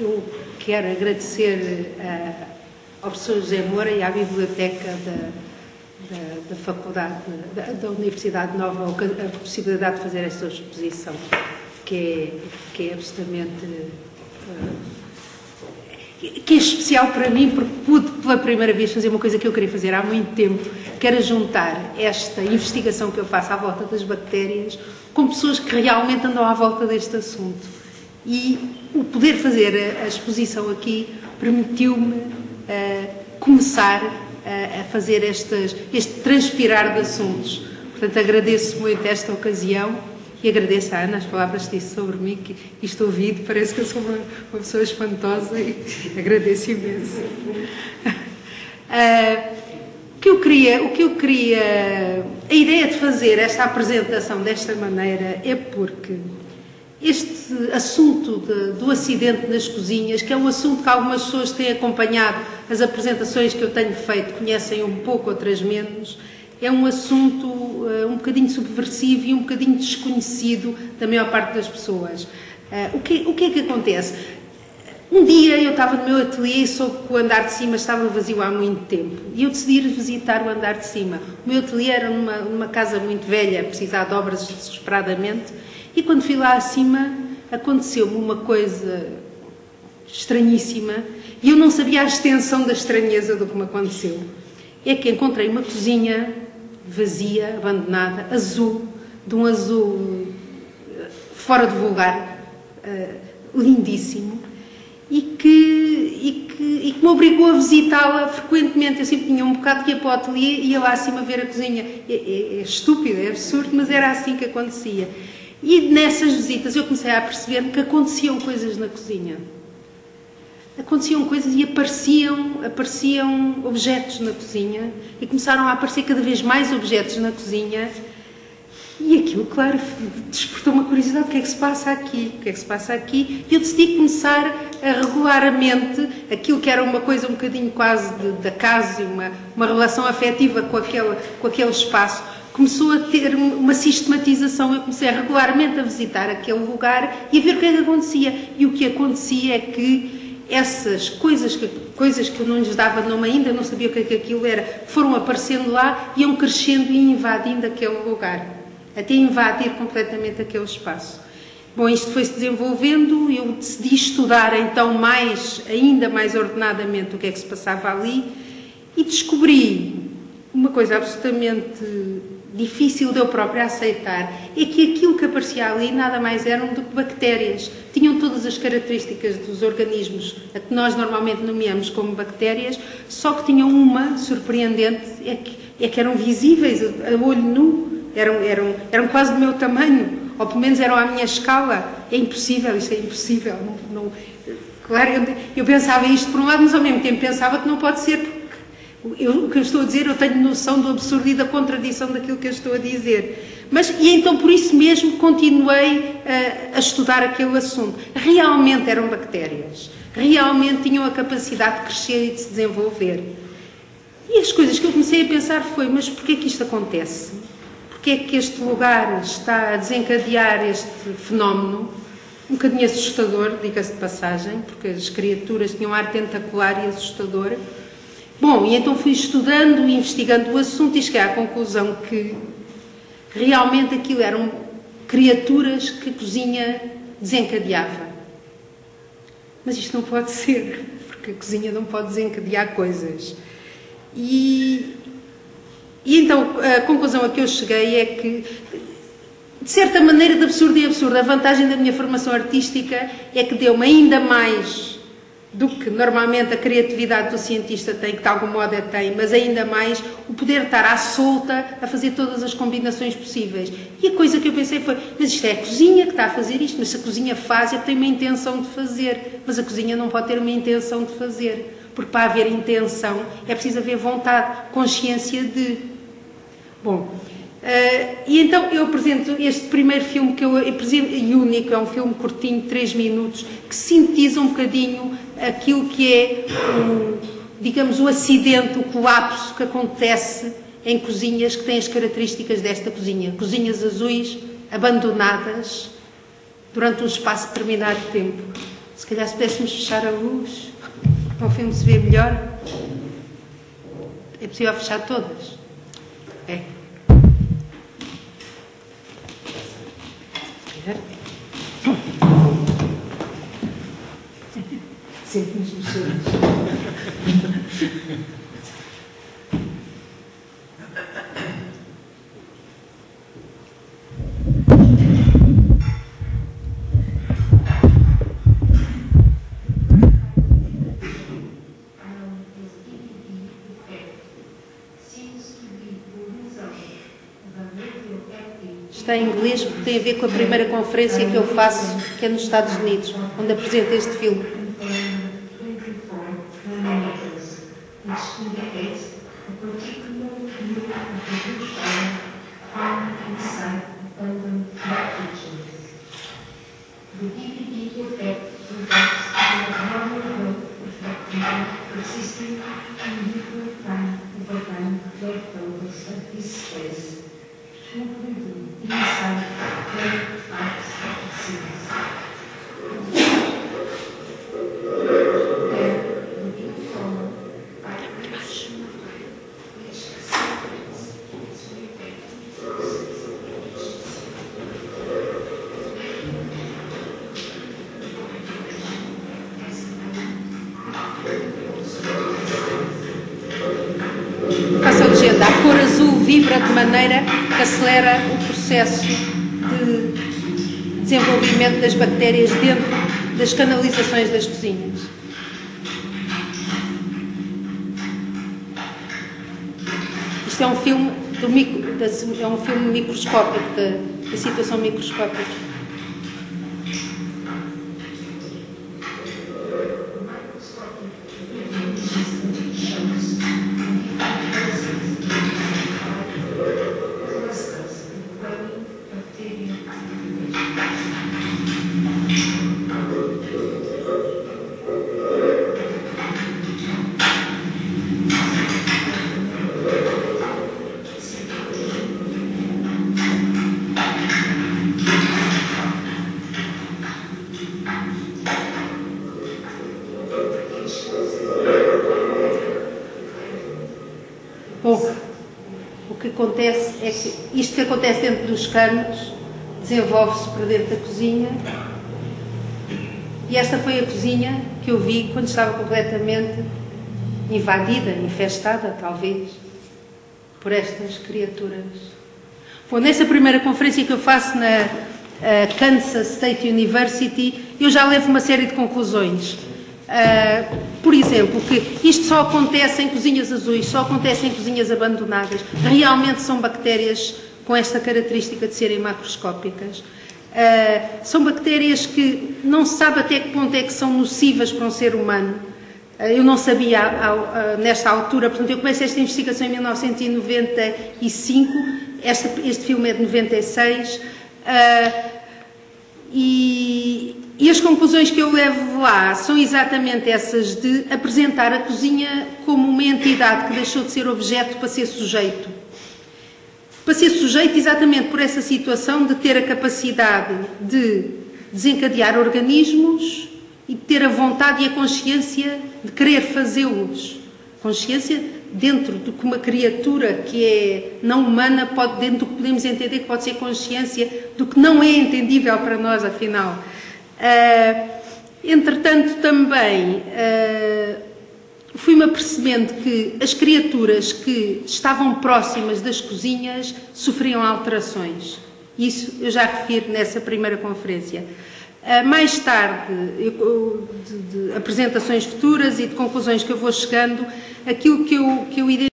eu quero agradecer ao professor José Moura e à biblioteca da Faculdade, da Universidade Nova, a possibilidade de fazer esta exposição, que é absolutamente... que é especial para mim, porque pude pela primeira vez fazer uma coisa que eu queria fazer há muito tempo, que era juntar esta investigação que eu faço à volta das bactérias com pessoas que realmente andam à volta deste assunto. E o poder fazer a exposição aqui permitiu-me começar a fazer este transpirar de assuntos. Portanto, agradeço muito esta ocasião e agradeço à Ana as palavras que disse sobre mim, que isto ouvido, parece que eu sou uma pessoa espantosa e agradeço imenso. O que eu queria, a ideia de fazer esta apresentação desta maneira é porque este assunto do acidente nas cozinhas, que é um assunto que algumas pessoas têm acompanhado, as apresentações que eu tenho feito conhecem um pouco, outras menos, é um assunto um bocadinho subversivo e um bocadinho desconhecido da maior parte das pessoas. O que é que acontece? Um dia eu estava no meu ateliê e soube que o andar de cima estava vazio há muito tempo. E eu decidi ir visitar o andar de cima. O meu ateliê era numa casa muito velha, precisava de obras desesperadamente. E quando fui lá acima, aconteceu-me uma coisa estranhíssima. E eu não sabia a extensão da estranheza do que me aconteceu. É que encontrei uma cozinha vazia, abandonada, azul, de um azul fora de vulgar, lindíssimo, e que me obrigou a visitá-la frequentemente. Eu sempre tinha um bocado que ia para o ateliê e ia lá acima ver a cozinha. É estúpido, é absurdo, mas era assim que acontecia. E nessas visitas eu comecei a perceber que aconteciam coisas na cozinha. Aconteciam coisas e apareciam objetos na cozinha e começaram a aparecer cada vez mais objetos na cozinha e aquilo, claro, despertou uma curiosidade. O que é que se passa aqui? O que é que se passa aqui? E eu decidi começar a regular a mente, aquilo que era uma coisa um bocadinho quase da casa, uma relação afetiva com aquele espaço, começou a ter uma sistematização. Eu comecei regularmente a visitar aquele lugar e a ver o que é que acontecia. E o que acontecia é que essas coisas que eu não lhes dava nome ainda, não sabia o que é que aquilo era, foram aparecendo lá, iam crescendo e invadindo aquele lugar, até invadir completamente aquele espaço. Bom, isto foi-se desenvolvendo e eu decidi estudar então ainda mais ordenadamente o que é que se passava ali e descobri uma coisa absolutamente difícil de eu própria aceitar, é que aquilo que aparecia ali nada mais eram do que bactérias. Tinham todas as características dos organismos a que nós normalmente nomeamos como bactérias, só que tinham uma surpreendente, é que eram visíveis a olho nu, eram quase do meu tamanho, ou pelo menos eram à minha escala. É impossível, isto é impossível. Claro, eu pensava isto por um lado, mas ao mesmo tempo pensava que não pode ser. O que eu estou a dizer, eu tenho noção do absurdo e da contradição daquilo que eu estou a dizer. E então, por isso mesmo, continuei a estudar aquele assunto. Realmente eram bactérias. Realmente tinham a capacidade de crescer e de se desenvolver. E as coisas que eu comecei a pensar foi, mas porquê é que isto acontece? Porquê é que este lugar está a desencadear este fenómeno? Um bocadinho assustador, diga-se de passagem, porque as criaturas tinham um ar tentacular e assustador. Bom, e então fui estudando e investigando o assunto e cheguei à conclusão que realmente aquilo eram criaturas que a cozinha desencadeava. Mas isto não pode ser, porque a cozinha não pode desencadear coisas. E então a conclusão a que eu cheguei é que, de certa maneira, de absurdo em absurdo, a vantagem da minha formação artística é que deu-me ainda mais do que normalmente a criatividade do cientista tem, que de algum modo tem, mas ainda mais o poder estar à solta a fazer todas as combinações possíveis. E a coisa que eu pensei foi, mas isto é a cozinha que está a fazer isto, mas se a cozinha faz, é que tem uma intenção de fazer, mas a cozinha não pode ter uma intenção de fazer, porque para haver intenção é preciso haver vontade, consciência de... Bom, e então eu apresento este primeiro filme que eu apresento, e único, é um filme curtinho, de 3 minutos, que sintetiza um bocadinho aquilo que é, digamos, o acidente, o colapso que acontece em cozinhas que têm as características desta cozinha. Cozinhas azuis, abandonadas, durante um espaço determinado de tempo. Se calhar se pudéssemos fechar a luz, para o filme se ver melhor. É possível fechar todas? É. Sempre nos mexemos. Está em inglês porque tem a ver com a primeira conferência que eu faço, que é nos Estados Unidos, onde apresento este filme. Faça a legenda. A cor azul vibra de maneira que acelera o processo de desenvolvimento das bactérias dentro das canalizações das cozinhas. Isto é um filme, é um filme microscópico, da situação microscópica. Bom, o que acontece é que isto que acontece dentro dos canos desenvolve-se para dentro da cozinha, e esta foi a cozinha que eu vi quando estava completamente invadida, infestada, talvez, por estas criaturas. Bom, nessa primeira conferência que eu faço na Kansas State University, eu já levo uma série de conclusões. Por exemplo, que isto só acontece em cozinhas azuis, só acontece em cozinhas abandonadas. Realmente são bactérias com esta característica de serem macroscópicas. São bactérias que não se sabe até que ponto é que são nocivas para um ser humano. Eu não sabia nesta altura, portanto eu começo esta investigação em 1995, este filme é de 96, e as conclusões que eu levo lá são exatamente essas de apresentar a cozinha como uma entidade que deixou de ser objeto para ser sujeito. Para ser sujeito exatamente por essa situação de ter a capacidade de desencadear organismos e de ter a vontade e a consciência de querer fazê-los. Consciência dentro do que uma criatura que é não humana pode, dentro do que podemos entender que pode ser consciência do que não é entendível para nós, afinal. Entretanto, também fui-me apercebendo que as criaturas que estavam próximas das cozinhas sofriam alterações. Isso eu já refiro nessa primeira conferência. Mais tarde, de apresentações futuras e de conclusões que eu vou chegando, aquilo que eu identifico